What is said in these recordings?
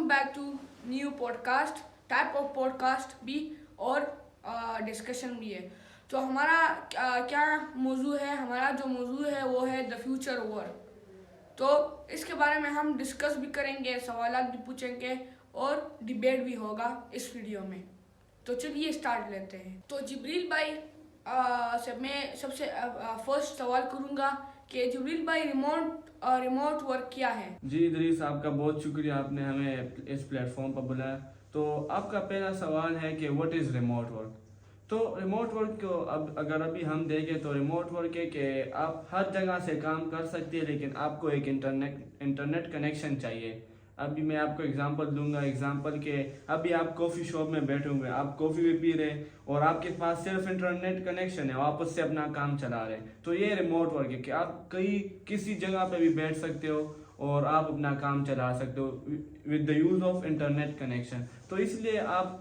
Welcome back to new podcast. Type of podcast भी और discussion भी है। तो हमारा क्या मौजू है? हमारा जो मौजू है वो है द फ्यूचर वर्क। तो इसके बारे में हम डिस्कस भी करेंगे, सवालात भी पूछेंगे और डिबेट भी होगा इस वीडियो में। तो चलिए स्टार्ट लेते हैं। तो जिब्रील भाई से मैं सबसे फर्स्ट सवाल करूँगा कि जिब्रील भाई रिमोट वर्क क्या है? जी इदरीस, आपका बहुत शुक्रिया, आपने हमें इस प्लेटफॉर्म पर बुलाया। तो आपका पहला सवाल है कि व्हाट इज़ रिमोट वर्क। तो रिमोट वर्क को अगर अभी हम देखें तो रिमोट वर्क है कि आप हर जगह से काम कर सकते हैं, लेकिन आपको एक इंटरनेट कनेक्शन चाहिए। अभी मैं आपको एग्जांपल दूंगा, एग्जांपल के अभी आप कॉफ़ी शॉप में बैठे हुए हैं, आप कॉफ़ी भी पी रहे हैं और आपके पास सिर्फ इंटरनेट कनेक्शन है, आप उससे अपना काम चला रहे हैं। तो ये रिमोट वर्क है कि आप किसी जगह पे भी बैठ सकते हो और आप अपना काम चला सकते हो with the use of internet connection. तो इसलिए आप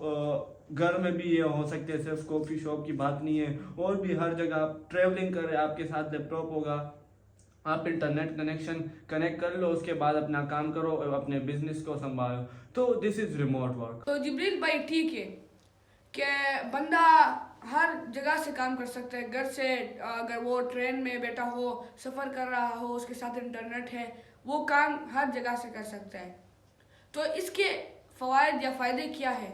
घर में भी ये हो सकते हैं, सिर्फ कॉफ़ी शॉप की बात नहीं है, और भी हर जगह आप ट्रेवलिंग कर रहे हैं, आपके साथ लैपटॉप होगा, आप इंटरनेट कनेक्शन कनेक्ट कर लो, उसके बाद अपना काम करो और अपने बिजनेस को संभालो। तो दिस इज रिमोट वर्क। तो जिब्रील भाई ठीक है कि बंदा हर जगह से काम कर सकता है, घर से। अगर वो ट्रेन में बैठा हो, सफ़र कर रहा हो, उसके साथ इंटरनेट है, वो काम हर जगह से कर सकता है। तो इसके फ़वाइद या फ़ायदे क्या है?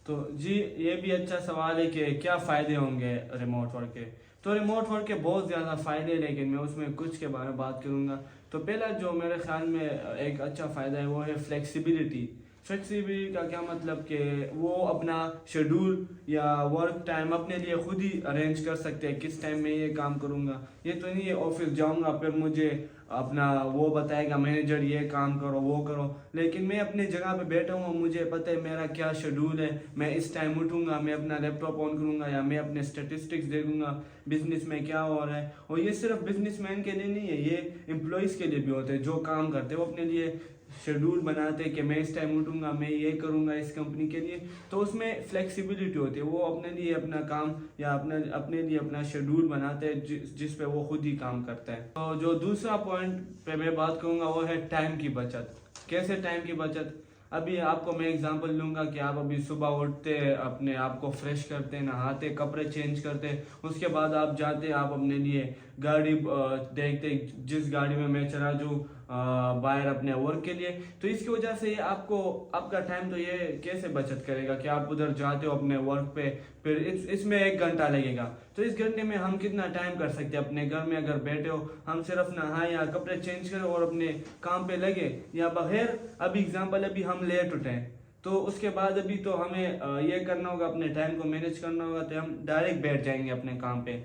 तो जी ये भी अच्छा सवाल है कि क्या फ़ायदे होंगे रिमोट वर्क के। तो रिमोट वर्क के बहुत ज़्यादा फ़ायदे, लेकिन मैं उसमें कुछ के बारे में बात करूँगा। तो पहला जो मेरे ख्याल में एक अच्छा फ़ायदा है वो है फ्लेक्सिबिलिटी। फ्लेक्सिबिलिटी का क्या मतलब कि वो अपना शेड्यूल या वर्क टाइम अपने लिए खुद ही अरेंज कर सकते हैं, किस टाइम में ये काम करूँगा। ये तो नहीं है ऑफिस जाऊँगा फिर मुझे अपना वो बताएगा मैनेजर ये काम करो वो करो, लेकिन मैं अपनी जगह पे बैठा हूँ, मुझे पता है मेरा क्या शेड्यूल है, मैं इस टाइम उठूँगा, मैं अपना लैपटॉप ऑन करूँगा या मैं अपने स्टेटिस्टिक्स देखूँगा बिजनेस में क्या हो रहा है। और ये सिर्फ बिजनेसमैन के लिए नहीं है, ये एम्प्लॉयज़ के लिए भी होते हैं जो काम करते हैं, वो अपने लिए शेड्यूल बनाते हैं कि मैं इस टाइम उठूँगा, मैं ये करूँगा इस कंपनी के लिए। तो उसमें फ्लेक्सिबिलिटी होती है, वो अपने लिए अपना काम या अपने लिए अपना शेड्यूल बनाते हैं जिस पे वो खुद ही काम करते हैं। तो जो दूसरा पॉइंट पे मैं बात करूँगा वो है टाइम की बचत। कैसे टाइम की बचत? अभी आपको मैं एग्जांपल लूँगा कि आप अभी सुबह उठते अपने आप को फ्रेश करते, नहाते, कपड़े चेंज करते, उसके बाद आप जाते, आप अपने लिए गाड़ी देखते जिस गाड़ी में मैं चला जाऊँ बाहर अपने वर्क के लिए। तो इसकी वजह से आपको आपका टाइम तो ये कैसे बचत करेगा कि आप उधर जाते हो अपने वर्क पे, फिर इसमें 1 घंटा लगेगा। तो इस घंटे में हम कितना टाइम कर सकते हैं अपने घर में? अगर बैठे हो हम सिर्फ नहाए या कपड़े चेंज करें और अपने काम पे लगे, या बगैर अभी एग्जाम्पल अभी हम लेट उठे तो उसके बाद अभी तो हमें ये करना होगा, अपने टाइम को मैनेज करना होगा, तो हम डायरेक्ट बैठ जाएंगे अपने काम पे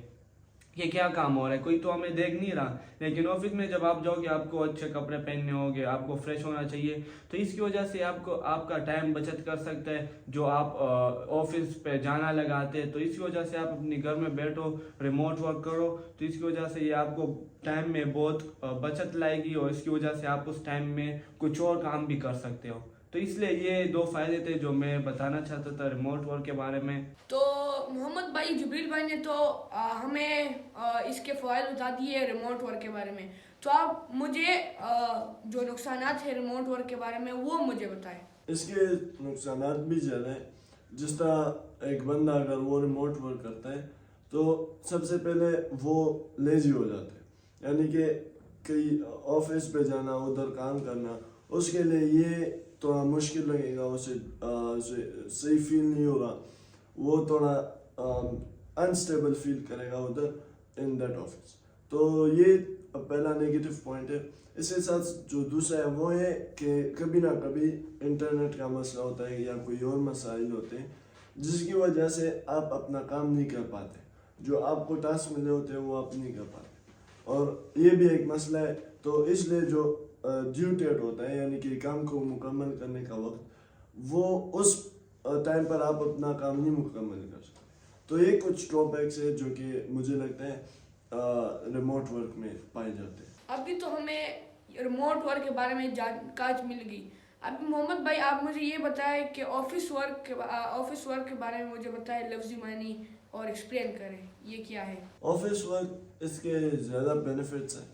कि क्या काम हो रहा है, कोई तो हमें देख नहीं रहा। लेकिन ऑफिस में जब आप जाओगे आपको अच्छे कपड़े पहनने होंगे, आपको फ्रेश होना चाहिए, तो इसकी वजह से आपको आपका टाइम बचत कर सकता है जो आप ऑफिस पे जाना लगाते हैं। तो इसी वजह से आप अपने घर में बैठो, रिमोट वर्क करो, तो इसकी वजह से ये आपको टाइम में बहुत बचत लाएगी और इसकी वजह से आप उस टाइम में कुछ और काम भी कर सकते हो। तो इसलिए ये 2 फायदे थे जो मैं बताना चाहता था रिमोट वर्क के बारे में। तो मोहम्मद भाई, जिब्रील भाई ने तो हमें इसके फ़वाइद बता दिए रिमोट वर्क के बारे में। तो आप मुझे जो नुकसानात है रिमोट वर्क के बारे में वो मुझे बताएं। इसके नुकसानात भी ज़्यादा हैं। जिस तरह एक बंदा अगर वो रिमोट वर्क करता है तो सबसे पहले वो लेजी हो जाता है, यानी कि कहीं ऑफिस पे जाना, उधर काम करना, उसके लिए ये थोड़ा मुश्किल लगेगा, उसे सही फील नहीं होगा, वो थोड़ा अनस्टेबल फील करेगा उधर इन दैट ऑफिस। तो ये पहला नेगेटिव पॉइंट है। इसके साथ जो दूसरा है वो है कि कभी ना कभी इंटरनेट का मसला होता है या कोई और मसाइल होते हैं जिसकी वजह से आप अपना काम नहीं कर पाते, जो आपको टास्क मिले होते हैं वो आप नहीं कर पाते, और ये भी एक मसला है। तो इसलिए जो ड्यू डेट होता है, यानी कि काम को मुकम्मल करने का वक्त, वो उस टाइम पर आप अपना काम नहीं मुकम्मल कर सकते। तो ये कुछ ड्रॉबैक्स है जो कि मुझे लगता है रिमोट वर्क में पाए जाते हैं। अभी तो हमें रिमोट वर्क के बारे में जानकारी मिल गई। अभी मोहम्मद भाई आप मुझे ये बताएं कि ऑफिस वर्क के बारे में मुझे बताएं, लफ्ज़ी मानी और एक्सप्लेन करें ये क्या है। ऑफिस वर्क, इसके ज़्यादा बेनिफिट्स हैं।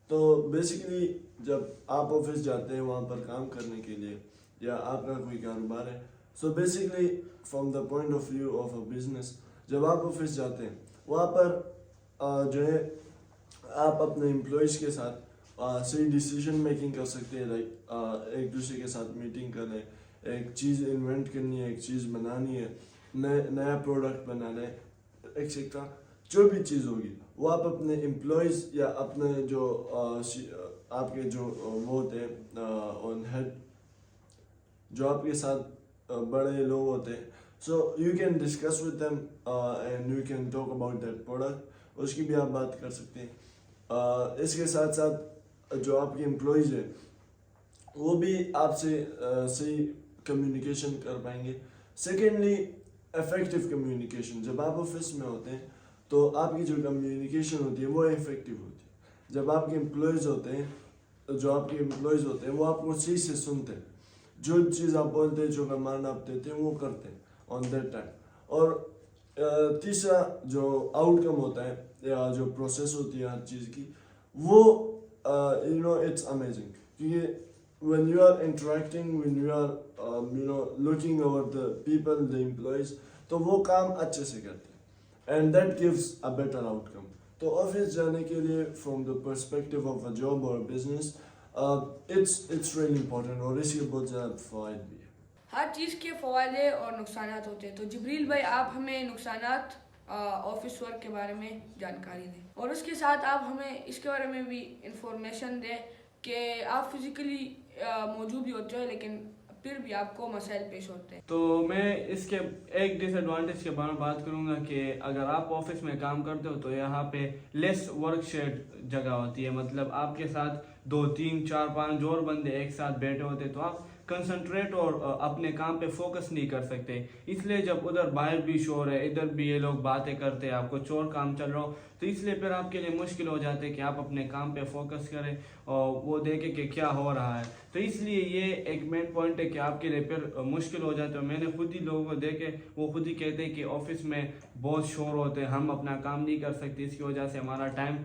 तो बेसिकली जब आप ऑफिस जाते हैं वहाँ पर काम करने के लिए, یا آپ کا کوئی کاروبار ہے. So basically from the point of view of a business, جب آپ آفس جاتے ہیں وہاں پر جو ہے آپ اپنے امپلائیز کے ساتھ صحیح ڈیسیجن میکنگ کر سکتے ہیں. لائک ایک دوسرے کے ساتھ میٹنگ کریں, ایک چیز انوینٹ کرنی ہے, ایک چیز بنانی ہے, نیا پروڈکٹ بنانا ہے, ایکسیٹرا. جو بھی چیز ہوگی وہ آپ اپنے امپلائیز یا اپنے جو آپ کے جو وہ ہوتے ہیں آن ہیڈ, جو آپ کے ساتھ بڑے لوگ ہوتے ہیں, so you can discuss with them and you can talk about that product, اس کی بھی آپ بات کر سکتے ہیں. اس کے ساتھ ساتھ جو آپ کے امپلائیز ہیں وہ بھی آپ سے صحیح کمیونیکیشن کر پائیں گے. سیکنڈلی افیکٹو کمیونیکیشن, جب آپ آفس میں ہوتے ہیں تو آپ کی جو کمیونیکیشن ہوتی ہے وہ افیکٹو ہوتی ہے. جب آپ کے امپلائیز ہوتے ہیں وہ آپ کو صحیح سے سنتے ہیں, جو چیز آپ بولتے ہیں, جو کمانڈ آپ دیتے ہیں وہ کرتے ہیں آن دیٹ ٹائم. اور تیسرا جو آؤٹ کم ہوتا ہے یا جو پروسیس ہوتی ہے ہر چیز کی, وہ یو نو اٹس امیزنگ, کیونکہ when you are interacting, when you are looking over the people, the employees, تو وہ کام اچھے سے کرتے ہیں and that gives a better outcome. تو آفس جانے کے لیے from the perspective of a job or a business it's really important, اور اس کے بہت زیادہ فوائد بھی ہے. ہر چیز کے فوائد اور نقصانات ہوتے ہیں. تو جبریل بھائی آپ ہمیں نقصانات آفس ورک کے بارے میں جانکاری دیں, اور اس کے ساتھ آپ ہمیں اس کے بارے میں بھی انفارمیشن دیں کہ آپ فزیکلی موجود بھی ہوتے ہیں لیکن پھر بھی آپ کو مسائل پیش ہوتے ہیں. تو میں اس کے ایک ڈس ایڈوانٹیج کے بارے میں بات کروں گا کہ اگر آپ آفس میں کام کرتے ہو تو یہاں پہ لیس ورک شیڈ جگہ ہوتی ہے, مطلب آپ کے ساتھ 2 3 4 5 اور بندے ایک ساتھ بیٹھے ہوتے تو آپ کنسنٹریٹ اور اپنے کام پہ فوکس نہیں کر سکتے. اس لیے جب ادھر باہر بھی شور ہے, ادھر بھی یہ لوگ باتیں کرتے ہیں, آپ کچھ اور کام چل رہا ہو, تو اس لیے پھر آپ کے لیے مشکل ہو جاتے ہے کہ آپ اپنے کام پہ فوکس کریں اور وہ دیکھیں کہ کیا ہو رہا ہے. تو اس لیے یہ ایک مین پوائنٹ ہے کہ آپ کے لیے پھر مشکل ہو جاتا ہے. میں نے خود ہی لوگوں کو دیکھے, وہ خود ہی کہتے ہیں کہ آفس میں بہت شور ہوتے ہیں, ہم اپنا کام نہیں کر سکتے, اس کی وجہ سے ہمارا ٹائم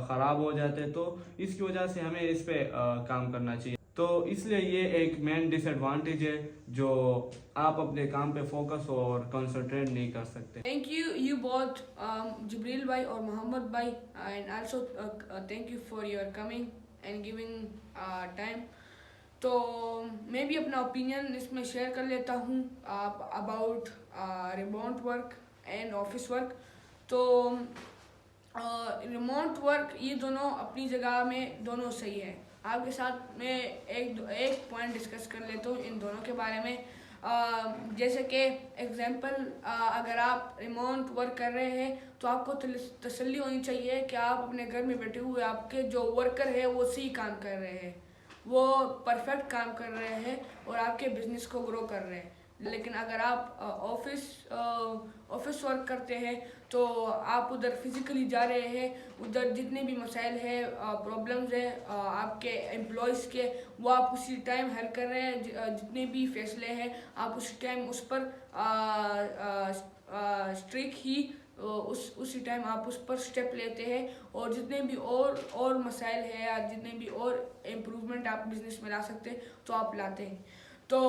خراب ہو جاتا ہے. تو اس کی وجہ سے ہمیں اس پہ کام کرنا چاہیے. تو اس لیے یہ ایک مین ڈس ایڈوانٹیج ہے جو آپ اپنے کام پہ فوکس اور کنسنٹریٹ نہیں کر سکتے. تھینک یو بوتھ جبریل بھائی اور محمد بھائی, and also thank you for your coming and giving time. تو میں بھی اپنا اوپینین اس میں شیئر کر لیتا ہوں about remote work and office work. تو ریموٹ ورک یہ دونوں اپنی جگہ میں دونوں صحیح ہے. آپ کے ساتھ میں ایک پوائنٹ ڈسکس کر لیتا ہوں ان دونوں کے بارے میں. جیسے کہ ایگزامپل, اگر آپ ریموٹ ورک کر رہے ہیں تو آپ کو تسلی ہونی چاہیے کہ آپ اپنے گھر میں بیٹھے ہوئے آپ کے جو ورکر ہے وہ صحیح کام کر رہے ہیں, وہ پرفیکٹ کام کر رہے ہیں اور آپ کے بزنس کو گرو کر رہے ہیں. لیکن اگر آپ آفس ورک کرتے ہیں تو آپ ادھر فزیکلی جا رہے ہیں, ادھر جتنے بھی مسائل ہیں, پرابلمز ہیں آپ کے امپلائیز کے, وہ آپ اسی ٹائم حل کر رہے ہیں. جتنے بھی فیصلے ہیں آپ اسی ٹائم اس پر اسی ٹائم آپ اس پر سٹیپ لیتے ہیں, اور جتنے بھی اور مسائل ہیں یا جتنے بھی اور امپروومنٹ آپ بزنس میں لا سکتے ہیں تو آپ لاتے ہیں. تو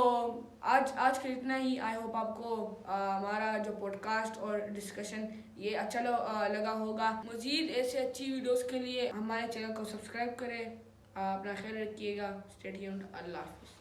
آج کے اتنا ہی. آئی ہوپ آپ کو ہمارا جو پوڈ کاسٹ اور ڈسکشن یہ اچھا لگا ہوگا. مزید ایسے اچھی ویڈیوز کے لیے ہمارے چینل کو سبسکرائب کریں. اپنا خیال رکھیے گا. Stay tuned. اللہ حافظ.